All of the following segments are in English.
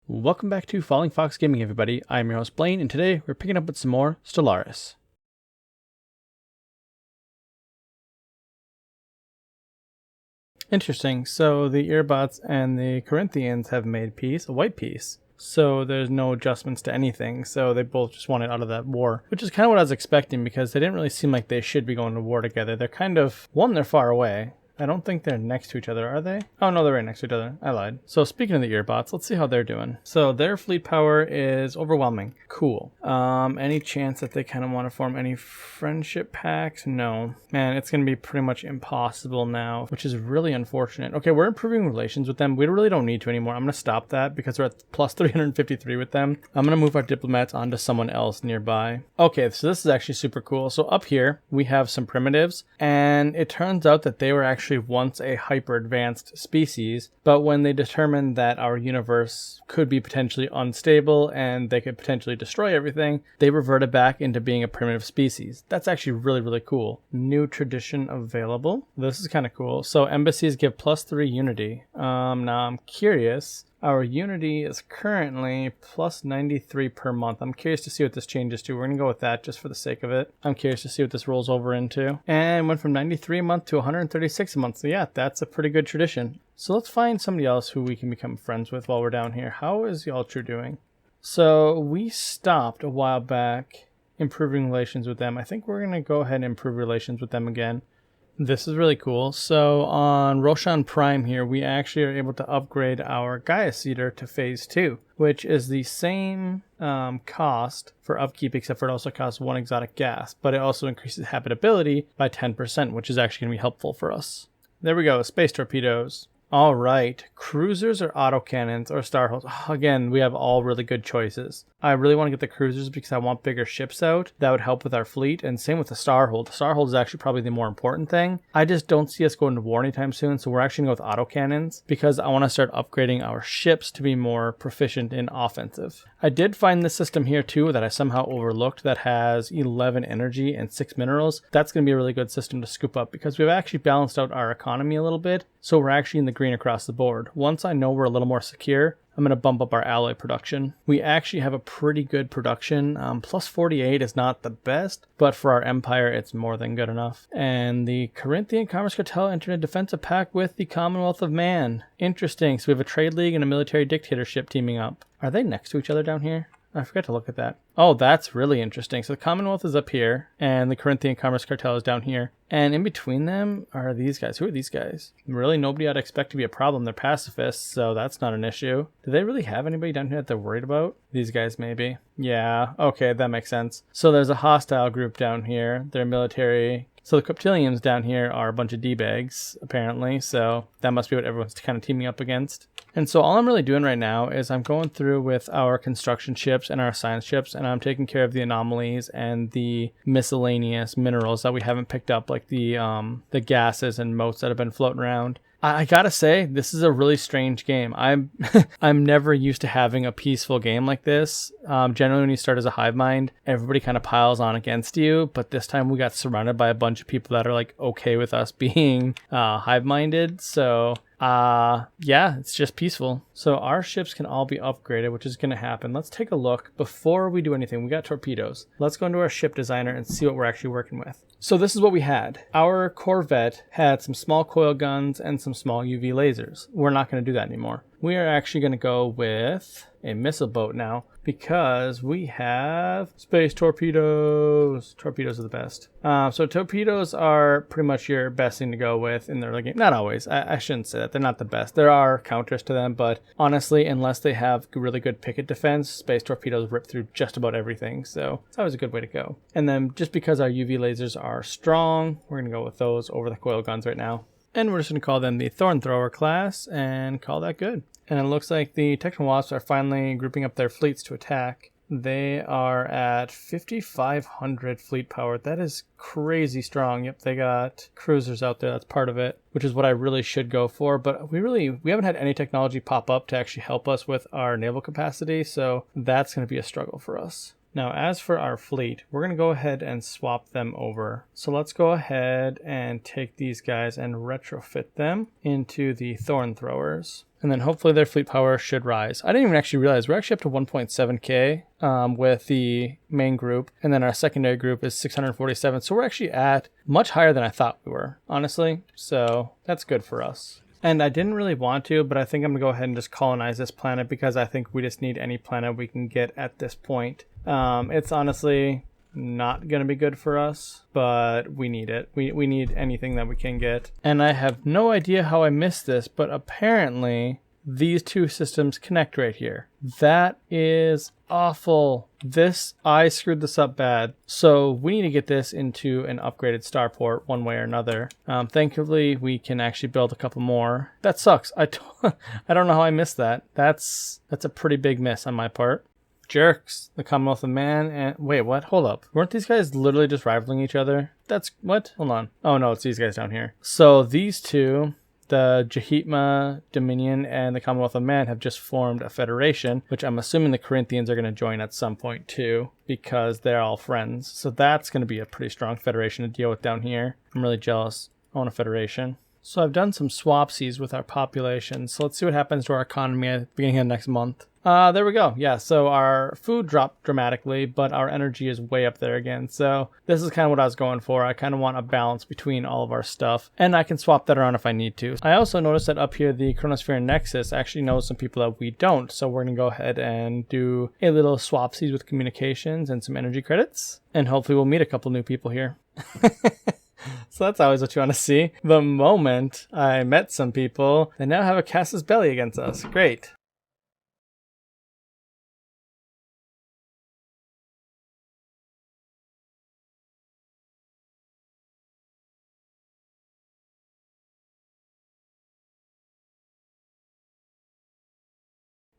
Welcome back to FallingFoxGaming, everybody. I'm your host Blaine, and today we're picking up with some more Stellaris. Interesting, so the Earbots and the Corinthians have made peace, a white peace. So there's no adjustments to anything, so they both just wanted out of that war. Which is kind of what I was expecting, because they didn't really seem like they should be going to war together. They're kind of, one, they're far away. I don't think they're next to each other, are they? Oh no, they're right next to each other. I lied. So speaking of the Earbots, let's see how they're doing. So their fleet power is overwhelming. Cool. Any chance that they kind of want to form any friendship pacts? No. Man, it's going to be pretty much impossible now, which is really unfortunate. Okay, we're improving relations with them. We really don't need to anymore. I'm going to stop that because we're at plus 353 with them. I'm going to move our diplomats onto someone else nearby. Okay, so this is actually super cool. So up here, we have some primitives, and it turns out that they were actually once a hyper advanced species, but when they determined that our universe could be potentially unstable and they could potentially destroy everything, they reverted back into being a primitive species. That's actually really cool. New tradition available. This is kind of cool. So embassies give +3 unity. Now I'm curious. Our unity is currently plus 93 per month. I'm curious to see what this changes to. We're going to go with that just for the sake of it. I'm curious to see what this rolls over into. And went from 93 a month to 136 a month. So yeah, that's a pretty good tradition. So let's find somebody else who we can become friends with while we're down here. How is the Ultra doing? So we stopped a while back improving relations with them. I think we're going to go ahead and improve relations with them again. This is really cool. So on Roshan Prime here, we actually are able to upgrade our Gaia Seeder to Phase 2, which is the same cost for upkeep, except for it also costs 1 exotic gas, but it also increases habitability by 10%, which is actually going to be helpful for us. There we go, space torpedoes. All right, cruisers or autocannons or starholds. Again, we have all really good choices. I really want to get the cruisers because I want bigger ships out. That would help with our fleet, and same with the starhold. The starhold is actually probably the more important thing. I just don't see us going to war anytime soon, so we're actually going to go with autocannons because I want to start upgrading our ships to be more proficient in offensive. I did find this system here too that I somehow overlooked that has 11 energy and 6 minerals. That's going to be a really good system to scoop up because we've actually balanced out our economy a little bit, so we're actually in the green across the board. Once I know we're a little more secure, I'm going to bump up our alloy production. We actually have a pretty good production. Plus 48 is not the best, but for our empire, it's more than good enough. And the Corinthian Commerce Cartel entered a defensive pact with the Commonwealth of Man. Interesting. So we have a trade league and a military dictatorship teaming up. Are they next to each other down here? I forgot to look at that. Oh, that's really interesting. So the Commonwealth is up here, and the Corinthian Commerce Cartel is down here. And in between them are these guys. Who are these guys? Really, nobody I'd expect to be a problem. They're pacifists, so that's not an issue. Do they really have anybody down here that they're worried about? These guys, maybe. Yeah, okay, that makes sense. So there's a hostile group down here. They're military. So the Cryptilians down here are a bunch of D-bags, apparently. So that must be what everyone's kind of teaming up against. And so all I'm really doing right now is I'm going through with our construction ships and our science ships, and I'm taking care of the anomalies and the miscellaneous minerals that we haven't picked up, like the gases and motes that have been floating around. I gotta say, this is a really strange game. I'm never used to having a peaceful game like this. Generally, when you start as a Hive Mind, everybody kind of piles on against you. But this time, we got surrounded by a bunch of people that are like okay with us being Hive Minded. So yeah, it's just peaceful. So our ships can all be upgraded, which is going to happen. Let's take a look before we do anything. We got torpedoes. Let's go into our ship designer and see what we're actually working with. So this is what we had. Our Corvette had some small coil guns and some small UV lasers. We're not going to do that anymore. We are actually going to go with a missile boat now because we have space torpedoes. Torpedoes are the best. So torpedoes are pretty much your best thing to go with in the early game. Not always. I shouldn't say that. They're not the best. There are counters to them, but honestly, unless they have really good picket defense, space torpedoes rip through just about everything. So it's always a good way to go. And then just because our UV lasers are strong, we're going to go with those over the coil guns right now. And we're just going to call them the Thorn Thrower class and call that good. And it looks like the Techno Wasps are finally grouping up their fleets to attack. They are at 5,500 fleet power. That is crazy strong. Yep, they got cruisers out there. That's part of it, which is what I really should go for. But we haven't had any technology pop up to actually help us with our naval capacity. So that's going to be a struggle for us. Now, as for our fleet, we're going to go ahead and swap them over. So let's go ahead and take these guys and retrofit them into the Thorn Throwers. And then hopefully their fleet power should rise. I didn't even actually realize we're actually up to 1.7k with the main group. And then our secondary group is 647. So we're actually at much higher than I thought we were, honestly. So that's good for us. And I didn't really want to, but I think I'm going to go ahead and just colonize this planet because I think we just need any planet we can get at this point. It's honestly not going to be good for us, but we need it. We need anything that we can get. And I have no idea how I missed this, but apparently these two systems connect right here. That is awful. I screwed this up bad. So we need to get this into an upgraded starport one way or another. Thankfully, we can actually build a couple more. That sucks. I don't know how I missed that. That's a pretty big miss on my part. Jerks. The Commonwealth of Man and... Wait, what? Hold up. Weren't these guys literally just rivaling each other? That's... What? Hold on. Oh, no, it's these guys down here. So these two... The Jahitma Dominion and the Commonwealth of Man have just formed a federation, which I'm assuming the Corinthians are going to join at some point too, because they're all friends. So that's going to be a pretty strong federation to deal with down here. I'm really jealous. I want a federation. So I've done some swapsies with our population. So let's see what happens to our economy at the beginning of next month. There we go. Yeah, so our food dropped dramatically, but our energy is way up there again. So this is kind of what I was going for. I kind of want a balance between all of our stuff, and I can swap that around if I need to. I also noticed that up here, the Chronosphere Nexus actually knows some people that we don't. So we're going to go ahead and do a little swapsies with communications and some energy credits, and hopefully we'll meet a couple new people here. So that's always what you want to see. The moment I met some people, they now have a casus belli against us. Great.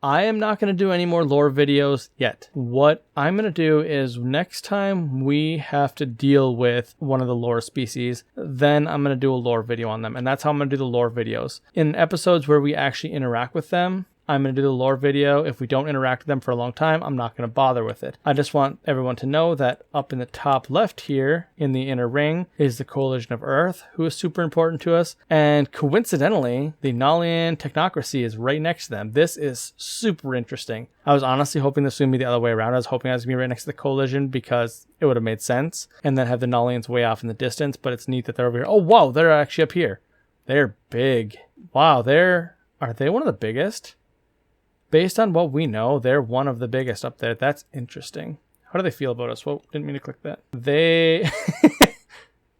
I am not going to do any more lore videos yet. What I'm going to do is next time we have to deal with one of the lore species, then I'm going to do a lore video on them. And that's how I'm going to do the lore videos. In episodes where we actually interact with them, I'm going to do the lore video. If we don't interact with them for a long time, I'm not going to bother with it. I just want everyone to know that up in the top left here in the inner ring is the Coalition of Earth, who is super important to us. And coincidentally, the Nalian Technocracy is right next to them. This is super interesting. I was honestly hoping this would be the other way around. I was hoping I was going to be right next to the Coalition because it would have made sense. And then have the Nalians way off in the distance. But it's neat that they're over here. Oh, wow, they're actually up here. They're big. Wow, are they one of the biggest? Based on what we know, they're one of the biggest up there. That's interesting. How do they feel about us? Whoa, didn't mean to click that.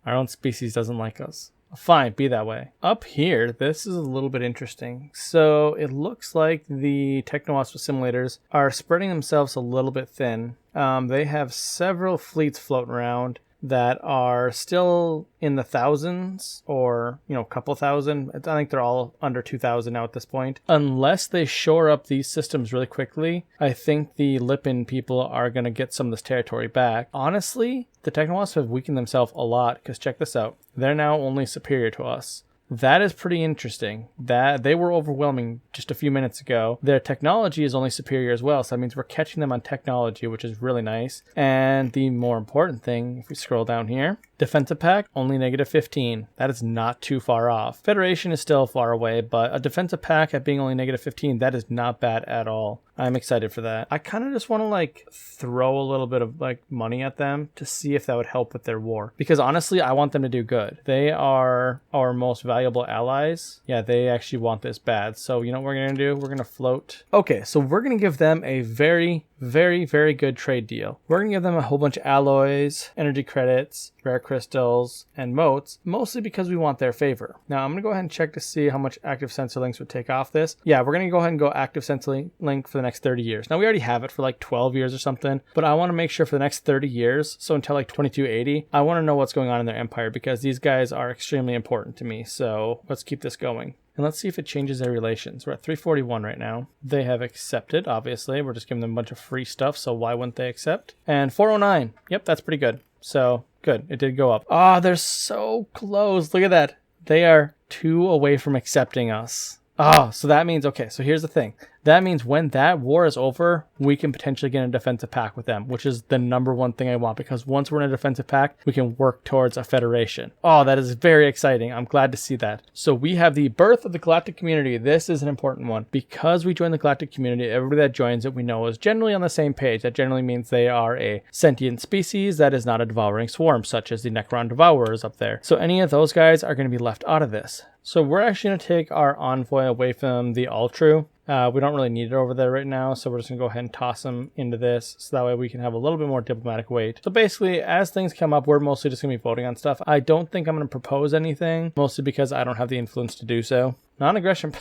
Our own species doesn't like us. Fine, be that way. Up here, this is a little bit interesting. So it looks like the Techno-Wasp simulators are spreading themselves a little bit thin. They have several fleets floating around that are still in the thousands or, a couple thousand. I think they're all under 2,000 now at this point. Unless they shore up these systems really quickly, I think the Lipin people are going to get some of this territory back. Honestly, the Techno-Wasps have weakened themselves a lot because check this out. They're now only superior to us. That is pretty interesting. That they were overwhelming just a few minutes ago. Their technology is only superior as well, so that means we're catching them on technology, which is really nice. And the more important thing, if we scroll down here, defensive pack, only -15. That is not too far off. Federation is still far away, but a defensive pack at being only -15, that is not bad at all. I'm excited for that. I kind of just want to throw a little bit of money at them to see if that would help with their war. Because honestly, I want them to do good. They are our most valuable allies. Yeah, they actually want this bad. So you know what we're going to do? We're going to float. Okay, so we're going to give them a very, very, very good trade deal. We're going to give them a whole bunch of alloys, energy credits, rare crystals, and motes, mostly because we want their favor. Now, I'm going to go ahead and check to see how much active sensor links would take off this. Yeah, we're going to go ahead and go active sensor link for the next 30 years. Now, we already have it for 12 years or something, but I want to make sure for the next 30 years, so until 2280, I want to know what's going on in their empire because these guys are extremely important to me. So let's keep this going. And let's see if it changes their relations. We're at 341 right now. They have accepted, obviously. We're just giving them a bunch of free stuff, so why wouldn't they accept? And 409. Yep, that's pretty good. So, good. It did go up. Ah, they're so close. Look at that. They are 2 away from accepting us. Oh, so that means, okay, so here's the thing. that means when that war is over, we can potentially get in a defensive pact with them, which is the #1 thing I want, because once we're in a defensive pact, we can work towards a federation. Oh, that is very exciting. I'm glad to see that. So we have the birth of the galactic community. This is an important one. Because we join the galactic community, everybody that joins it we know is generally on the same page. That generally means they are a sentient species that is not a devouring swarm, such as the Necron Devourers up there. So any of those guys are going to be left out of this. So we're actually going to take our envoy away from the Ultru. We don't really need it over there right now, so we're just going to go ahead and toss them into this, so that way we can have a little bit more diplomatic weight. So basically, as things come up, we're mostly just going to be voting on stuff. I don't think I'm going to propose anything, mostly because I don't have the influence to do so. Non-aggression.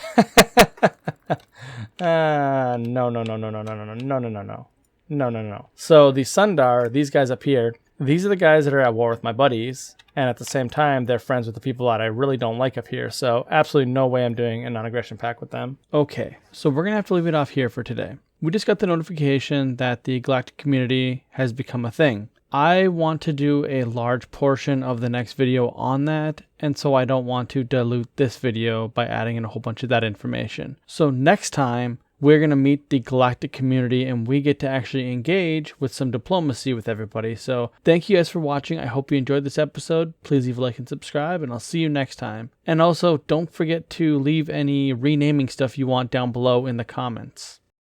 No. So the Sundar, these guys up here, these are the guys that are at war with my buddies, and at the same time, they're friends with the people that I really don't like up here, so absolutely no way I'm doing a non-aggression pact with them. Okay, so we're going to have to leave it off here for today. We just got the notification that the galactic community has become a thing. I want to do a large portion of the next video on that, and so I don't want to dilute this video by adding in a whole bunch of that information. So next time, we're going to meet the galactic community and we get to actually engage with some diplomacy with everybody. So thank you guys for watching. I hope you enjoyed this episode. Please leave a like and subscribe, and I'll see you next time. And also, don't forget to leave any renaming stuff you want down below in the comments.